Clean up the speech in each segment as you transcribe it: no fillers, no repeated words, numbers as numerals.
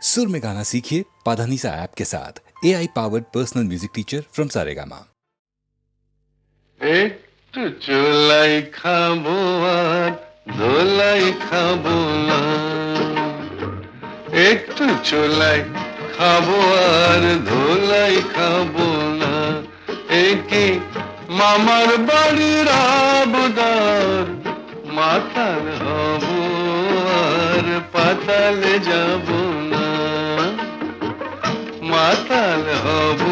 सुर में गाना सीखिए पाधानीसा ऐप के साथ। AI powered personal music teacher from Saregama. একটু চোলাই খাবো আর দোলাই খাবো না, একটু চোলাই খাবো আর ধোলাই খাবো না, একে মামার বাড়ির আবদার, মাতাল হব আর পাতালে যাব না, মাতাল হব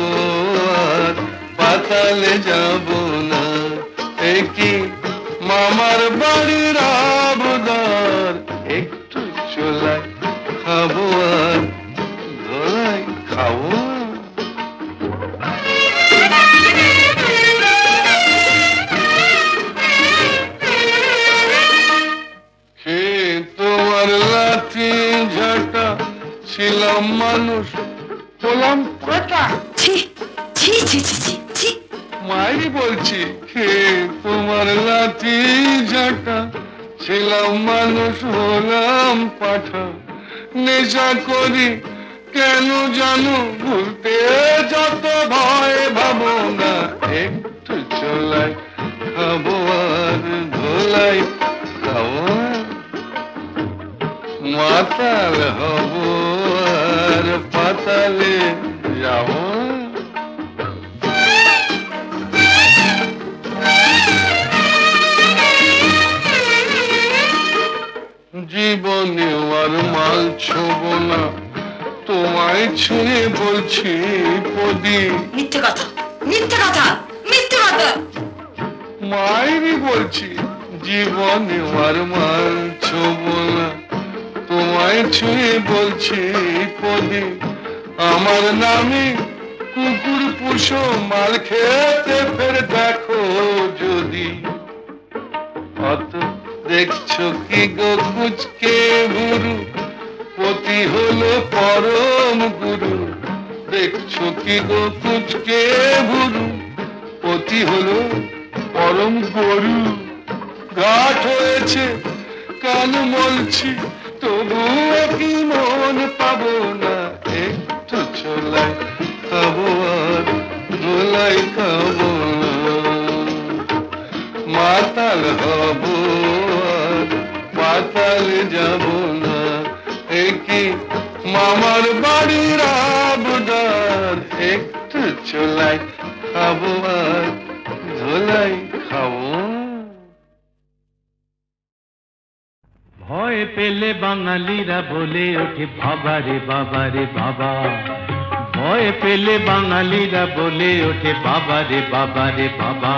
আর পাতালে যাব না, একি মামার বাড়ির আবদার, একটু চোলাই খাবো আর ধোলাই খাবো। তোমার লাঠি ঝাঁটা ছিলাম মানুষ হলাম পাটা। মায়েরই বলছি, তোমার লাঠি ঝাঁটা ছিলাম মানুষ হলাম পাঠা, নেশা করি কেন জানো ভুলতে যত ভয় ভাবো না, একটু চোলাই খাবো আর ধোলাই খাবো, মাতাল হব আর পাতালে যাব। জীবনে আর মাল ছোব না, তোমায় ছুঁয়ে বলছি পদি। মিথ্যে কথা, মিথ্যে কথা, মিথ্যে কথা। মায়েরই বলছি, জীবনে আর মাল ছোব না, তোমায় ছুঁয়ে বলছি পদি। আমার নামে কুকুর পুষো, মাল খেতে ফের দেখো যদি। অত দেখছো কি গো কুচকে গুরু, পতি হলো পরম গুরু। দেখছো কি গো কুচকে গুরু, পতি হলো পরম গুরু। ঘাট হয়েছে কান মলছি, তবুও কি মন পাবো না, একটু চোলাই খাবো আর ধোলাই খাবো না, মাতাল হব আর পাতালে যাব না, একি মামার বাড়ির আবদার, একটু চোলাই খাবো আর ধোলাই খাবো। ভয় পেলে বাঙালিরা বলে ওঠে বাবা রে বাবা রে বাবা, ভয় পেলে বাঙালিরা বলে ওঠে বাবা রে বাবা রে বাবা।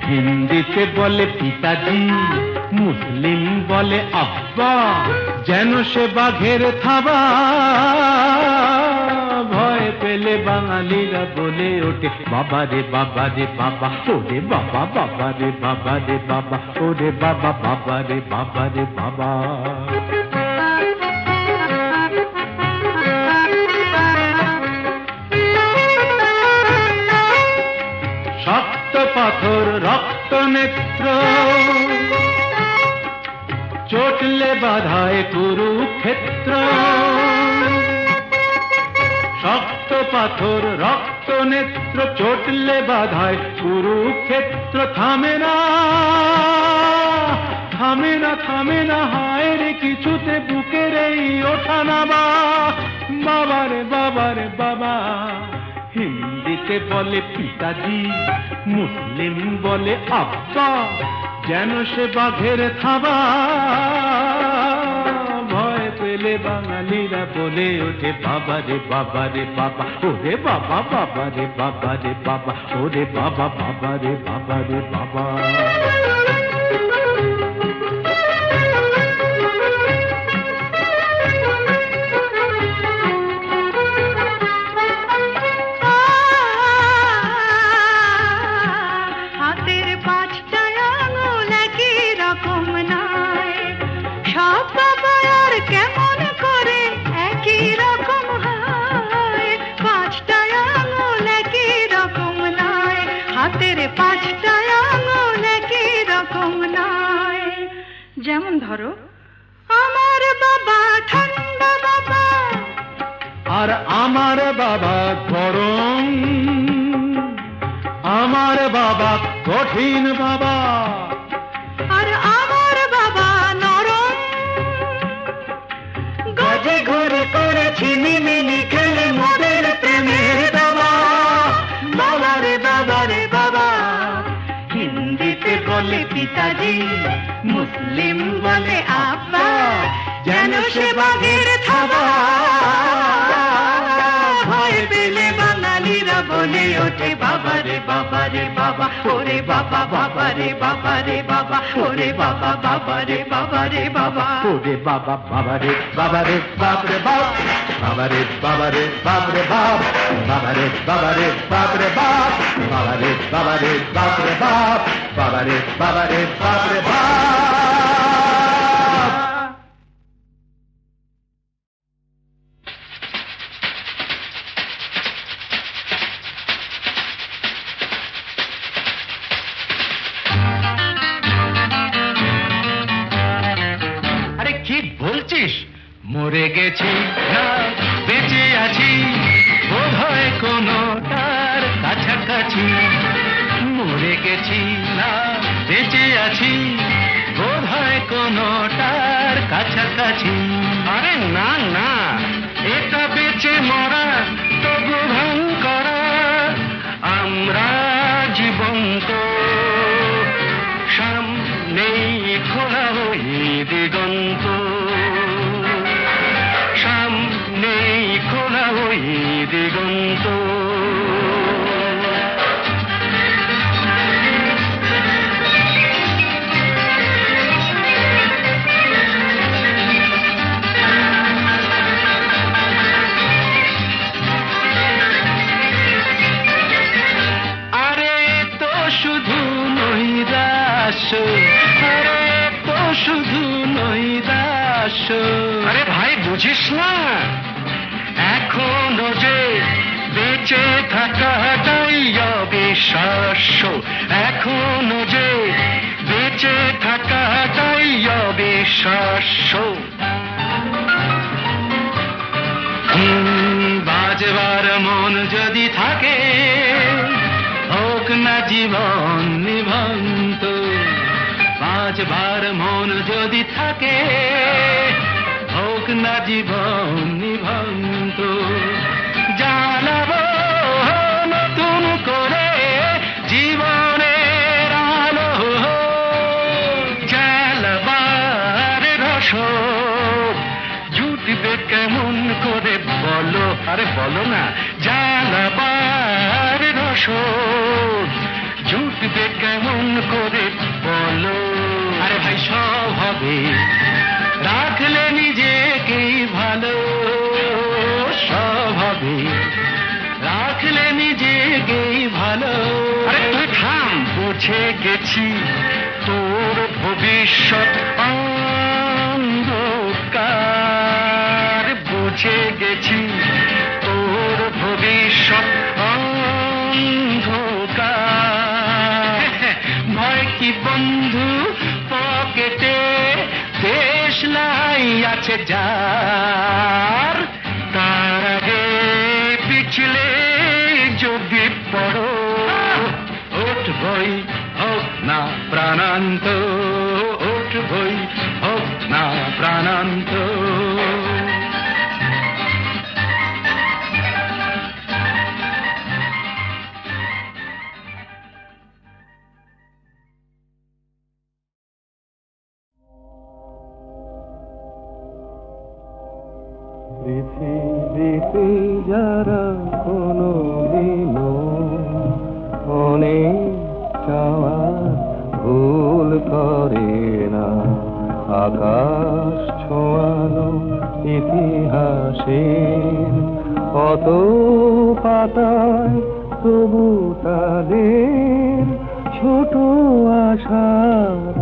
হিন্দিতে বলে পিতাজি, মুসলিম বলে আব্বা, যেন সে বাঘের থাবা। ভয় পেলে বাঙালিরা বলে ওঠে বাবা রে বাবা রে বাবা, ওরে বাবা বাবা রে বাবা রে বাবা, ওরে বাবা বাবা রে বাবা রে বাবা। শক্ত পাথর রক্ত নেত্র, চটলে বাধায় কুরুক্ষেত্র। শক্ত পাথর রক্ত নেত্র, চটলে বাধায় কুরুক্ষেত্র। থামে না থামে না থামে না, হায় রে কিছুতে বুকের এই ওঠা নামা। বাবা রে বাবা রে বাবা। হিন্দিতে বলে পিতাজি, মুসলিম বলে আব্বা, যেন সে বাঘের থাবা। ভয় পেলে বাঙালিরা বলে ওঠে বাবা রে বাবা রে বাবা, ওরে বাবা বাবা রে বাবা রে বাবা, ওরে বাবা বাবা রে বাবা রে বাবা। যেমন ধরো আমার বাবা ঠান্ডা বাবা, আর আমার বাবা গরম, আমার বাবা কঠিন বাবা, আর আমার বাবা নরম। গজে ঘরে করেছি মিমিনি খেলে মোদের প্রেমের বাবা। বাবা রে বাবা রে বাবা, হিন্দিতে বলে পিতাজি, মুসলিম বলে আব্বা, যেন সে বাঘের থাবা। ভয় পেলে বাঙালিরা বলে ওঠে বাবা রে বাবা রে বাবা, ওরে বাবা বাবা রে বাবা রে বাবা, ওরে বাবা বাবা রে বাবা রে বাবা, ওরে বাবা বাবা রে বাবা রে বাপ রে বাপ, বাবা রে বাবা রে বাপ রে বাপ, বাবা রে বাবা রে বাপ রে বাপ, বাবা রে বাবা রে বাপ রে বাপ, বাবা রে বাবা রে বাপ রে বাপ। আরে কি বলছিস? মরে গেছি না বেঁচে আছি, বোধ হয় কোনটার কাছাকাছি। মরে গেছি না বেঁচে আছি, বোধ হয় কোনটার কাছাকাছি। আরে না না, এটা বেঁচে মরা তবু ভান করা, আমরা জীবন্ত সামনেই খোলা ওই দিগন্ত, সামনেই খোলা ওই দিগন্ত। আরে তো শুধু নৈরাশ্য, আরে তো শুধু নৈরাশ্য। আরে ভাই বুঝিস না, এখনো যে বেঁচে থাকাটাই অবিশ্বাস্য, এখনো যে বেঁচে থাকাটাই অবিশ্বাস্য। বাজবার মন যদি থাকে, হোক না জীবন নিভন্ত। বাজবার মন যদি থাকে, হোক না জীবন নিভন্ত। জ্বালাবো নতুন করে জীবনের আলো, জ্বালাবার রসদ জুটবে কেমন করে বলো? আরে বলো না, জ্বালাবার রসদ জুটবে কেমন করে বলো? আরে ভাই সব হবে, রাখলে নিজেকেই ভালো, সব হবে, রাখলে নিজেকেই ভালো। আরে তুই থাম, বুঝে গেছি তোর ভবিষ্যৎ অন্ধকার, বুঝে গেছি তোর ভবিষ্যৎ অন্ধকার। ভয় কি বন্ধু পকেটে, দেশলাই আছে যার, তার আগে পিছলে যদি পড়ো, উঠবই হোক না প্রাণান্ত, উঠবই হোক না প্রাণান্ত। পৃথিবীতে যারা কোনোদিনও অনেক চাওয়ার ভুল করে না, আকাশ ছোঁয়ানো ইতিহাসের কত পাতায় তবু তাদের ছোট আশার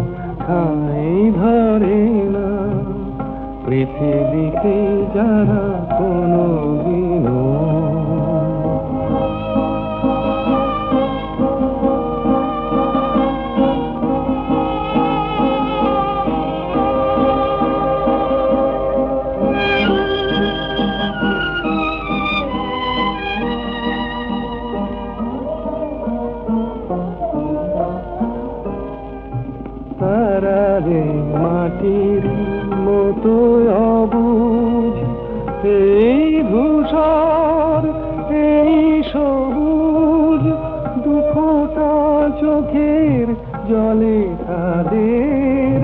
ঠাঁই ধরে না। পৃথিবীকে যারা কোনোদিনও এই ধূসর এই সবুজ দুফোঁটা চোখের জলে তাদের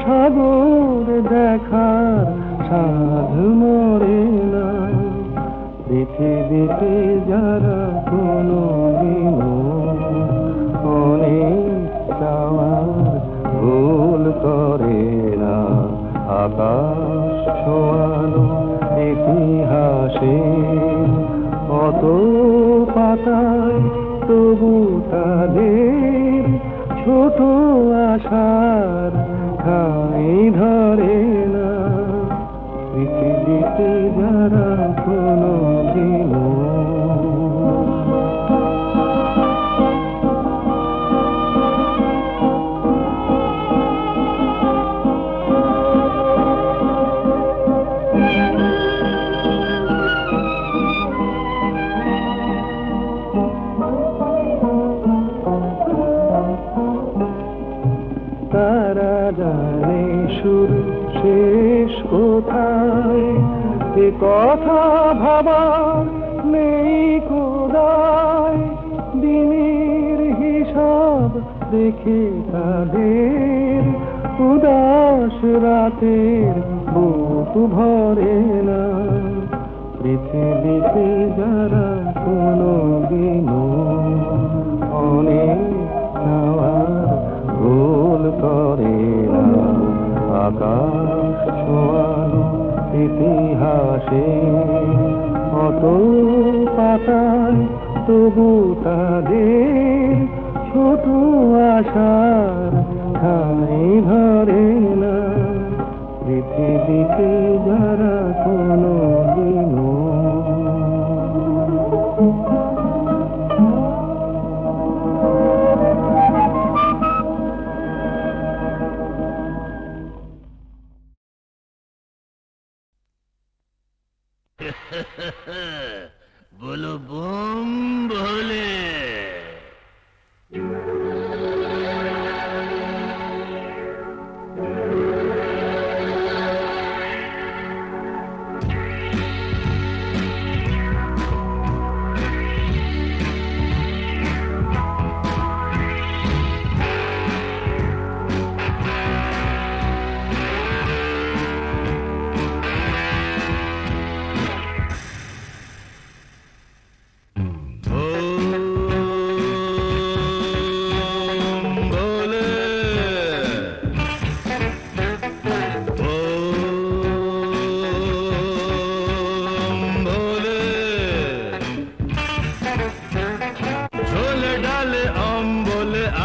সাগর দেখার সাধ মরে না। পৃথিবীতে যারা কোনো দিনও অনেক চাওয়ার ভুল করে না, আকাশ ছোঁয়ানো ইতিহাসে অত পাতায় তবু তাদের ছোট আশার ঠাঁই ধরে না। পৃথিবীতে যারা কোনো দিনও তারা জানে শুরু শেষ কোথায়, এ কথা ভাবার নেই কোদায়। দিনের হিসাব দেখে তাদের উদাস রাতের বুক ভরে না। পৃথিবীতে যারা কোনো দিনও অনেক চাওয়ার ভুল করে না, আকাশ ছোঁয়ানো ইতিহাসে অত পাতায় তবু তাদের ছোট আশার ঠাঁই ধরে না। পৃথিবীতে যারা কোনো দিনও बोलो बम भोले।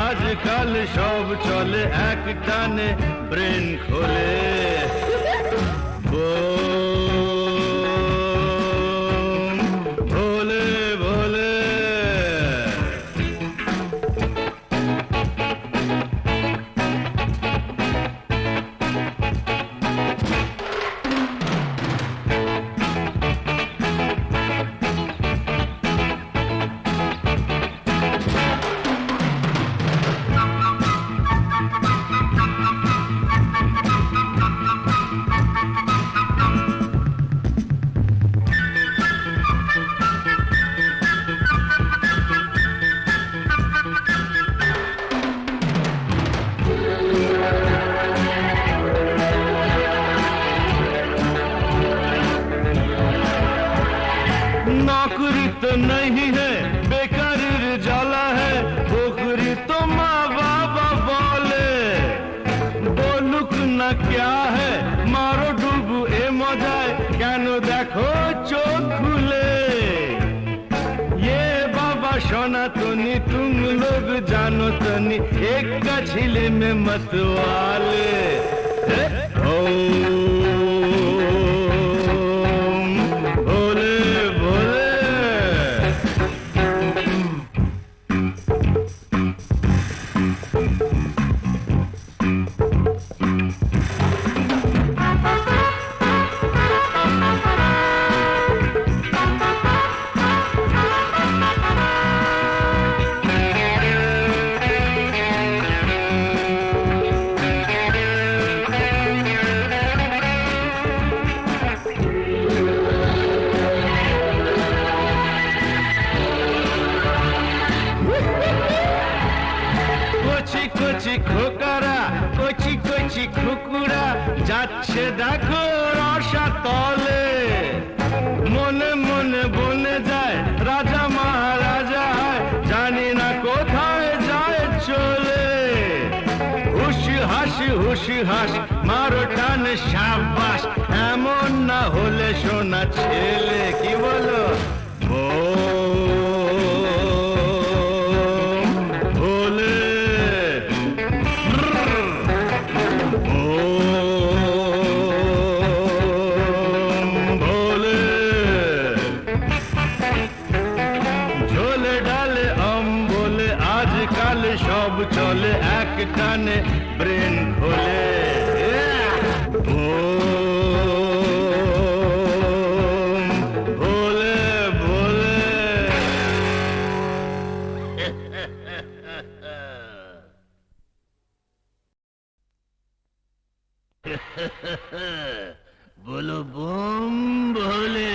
আজকাল সব চলে এক টানে ব্রেন খোলে। ভোলে ভোলে नौकरी तो नहीं है बेकारीर जाला है पोखरी तो माँ बाबा बोले बोलुक ना क्या है मारो डुबु ए मजाय केनो देखो चोख खुले ये बाबा सनातनी तुम लोग जानो तनी एक का छिले में मतवाले যাচ্ছে দেখো রসাতলে, মনে মনে বনে যায় রাজা মহারাজা হয়, জানি না কোথায় যায় চলে। হুশি হাস মারো টান সাবাস, এমন না হলে সোনা ছেলে, কি বলো? ভোলে ভোলে ঝোলে ডালে অম্বলে, আজকাল সব চলে এক টানে ব্রেন খোলে। ভোলে ভোলে বলো বোম ভোলে।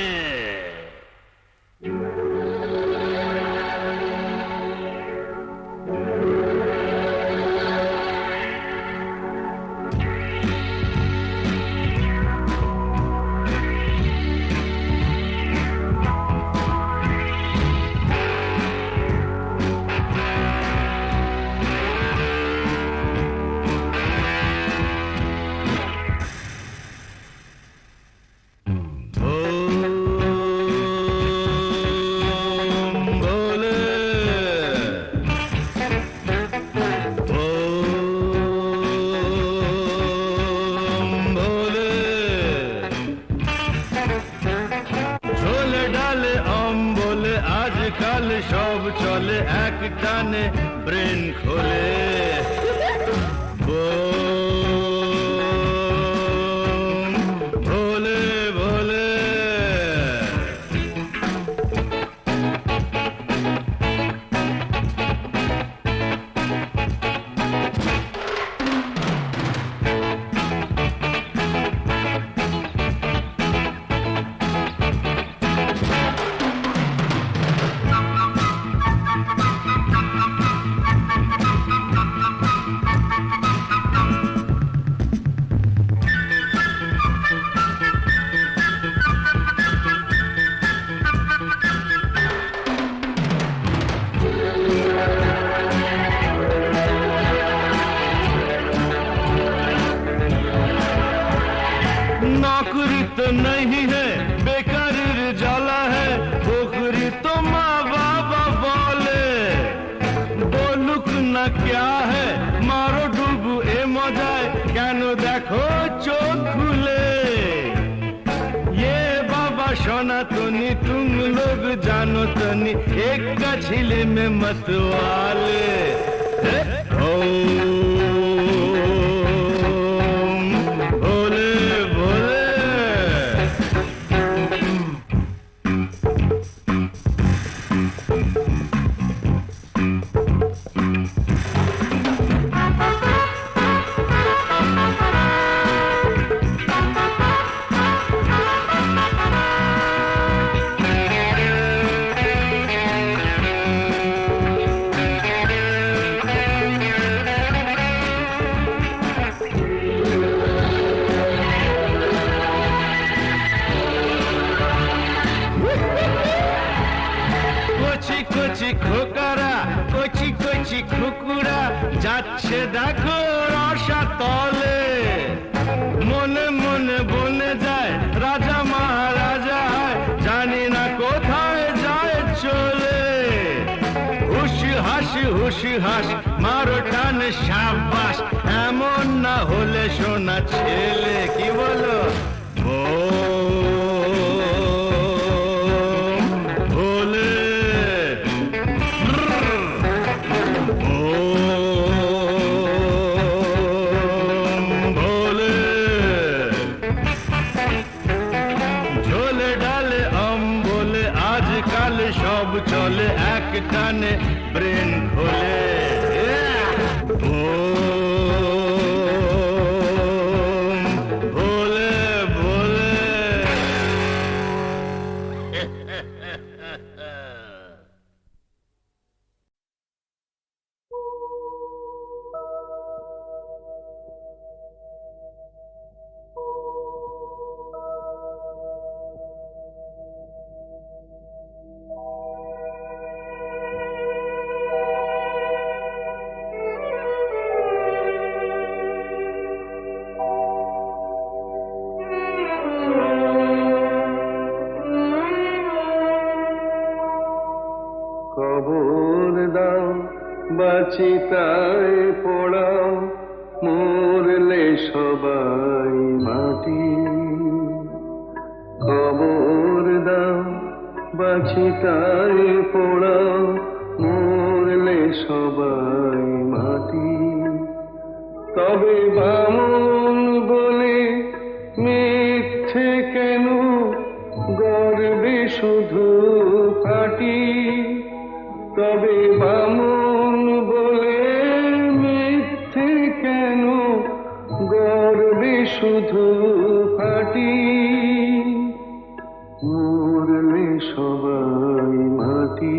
আজকাল সব চলে এক টানে ব্রেন খোলে। ভোলে ভোলে नौकरी तो नहीं है बेकारी जाला है, पोखरी तो माँ बाबा बोले। बोलुक ना क्या है मारो डुबु ए मजाय, केनो देखो चोख खुले। ये बाबा सनातनी तुम लोग जानो तनी, एक का छिले में मतवाले। भोले भोले কচি কচি খোকারা, কচি কচি খুকুরা, যাচ্ছে দেখো রসাতলে। মনে মনে বনে যায় রাজা মহারাজা হয়, জানি না কোথায় যায় চলে। হুশি হাস মারো টান সাবাস, এমন না হলে সোনা ছেলে, কি বলো? ভোলে ভোলে ঝোলে ডালে অম্বলে, আজকাল সব চলে এক টানে ব্রেন খোলে। ভোলে ভোলে বাঁচি তাই পোড়াও মরলে সবাই মাটি কবর দাও বাঁচি তাই পোড়াও মরলে সবাই মাটি তবে বামন বলে মিথ্যে কেন গর্বে শুধু কাটি তবে বামন বলে মিথ্যে কেন গর্বে শুধু ফাটি মরলে সবাই মাটি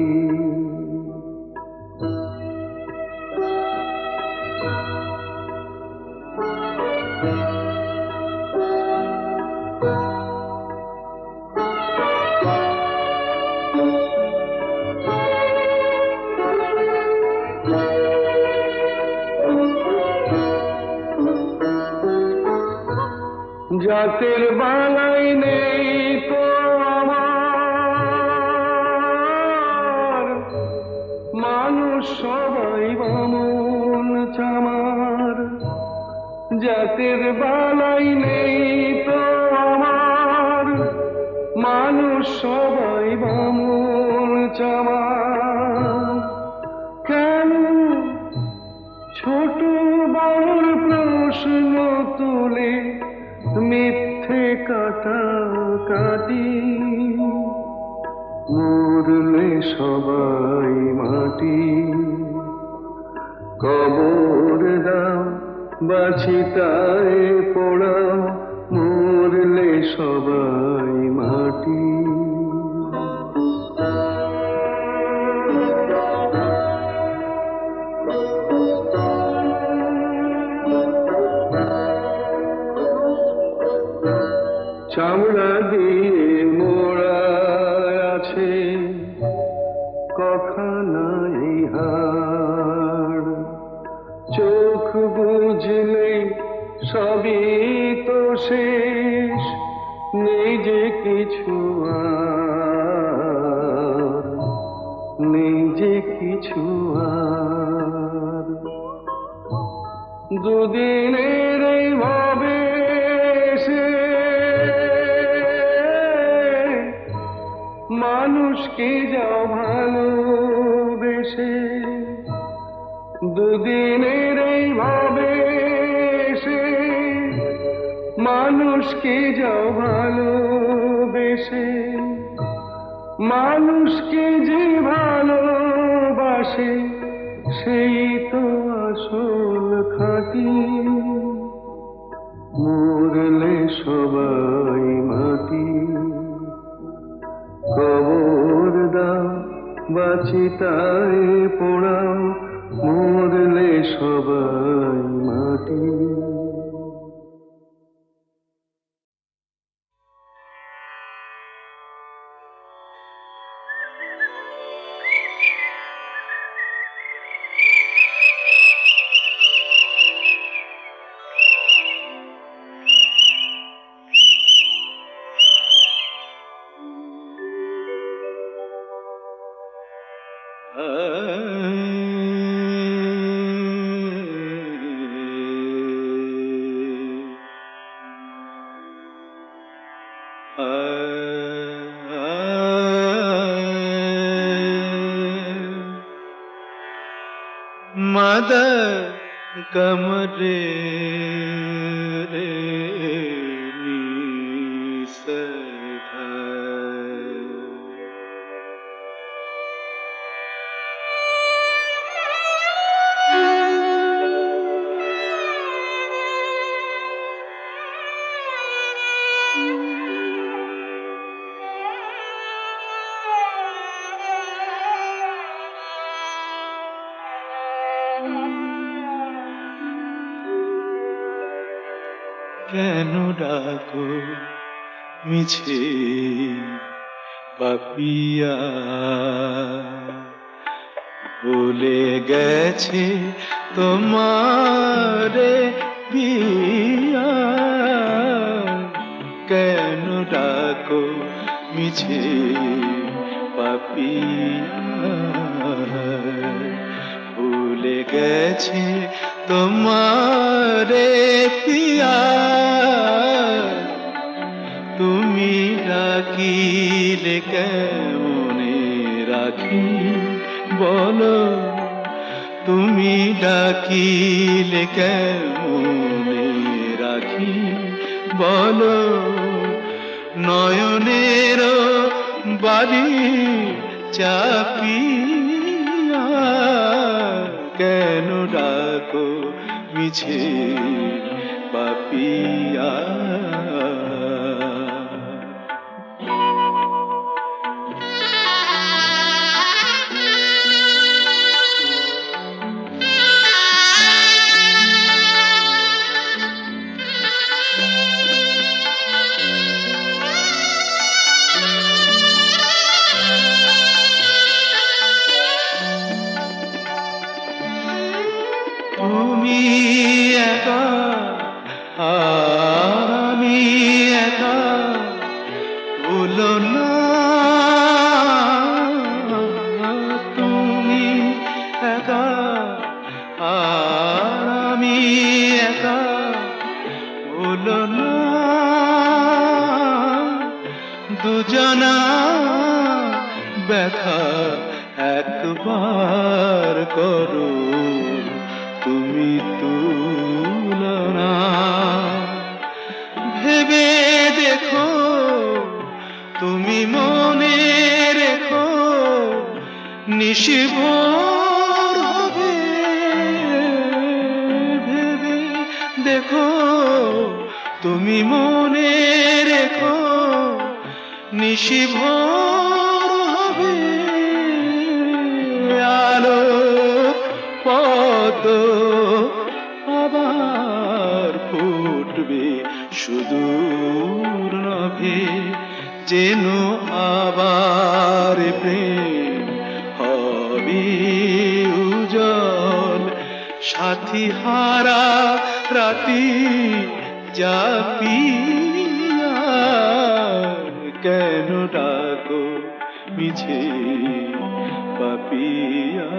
জাতের বালাই নেই তো আমার মানুষ সবাই বামন চামার জাতের বালাই নেই তো আমার মানুষ সবাই বামন চামার কেন ছোট বড় প্রশ্ন তুলে মিথ্যে কাটা কাটি মরলে সবাই মাটি কবর দাও বাঁচি তাই পোড়াও মরলে সবাই মাটি চামড়া দিয়ে মোড়া আছে কখানাই হাড় চোখ বুঝলে সবই তো শেষ নেই যে কিছু আর নেই যে কিছু আর দুদিনের এই ভাবে মানুষকে যাও ভালোবেসে দুদিনের এই ভাবে সে মানুষকে যাও ভালোবেসে মানুষকে যে ভালোবাসে সেই তো আসল খাঁটি মরলে সবাই মাটি কবর দাও বাঁচি তাই পোড়াও মরলে সবাই মাটি मद कमरे रे কেন ডাকো মিছে পাপিয়া ভুলে গেছে তোমারে পিয়া কেন ডাকো মিছে পাপিয়া ভুলে গেছে তোমারে পিয়া, তুমি ডাকিলে কেমনে রাখি বলো, তুমি ডাকিলে কেমনে রাখি বলো, নয়নের বাড়ি চাপিয়া কেন ডাকো মিছে পাপিয়া। তুমি একা আর আমি একা, ভুলো না তুমি একা আর আমি একা, ভুলো না দুজনা ব্যথা একবার করো তুমি তুলনা, ভেবে দেখো তুমি মনে রেখো নিশিভোর হবে, ভেবে দেখো তুমি মনে রেখো নিশিভোর হবে, আলো পদ আবার ফুটবে সুদূর নভে, যেন আবার প্রেম হবে উজ্জ্বল, সাথী হারা রাতি জাপিয়া কেন ডাকো মিছে পাপিয়া।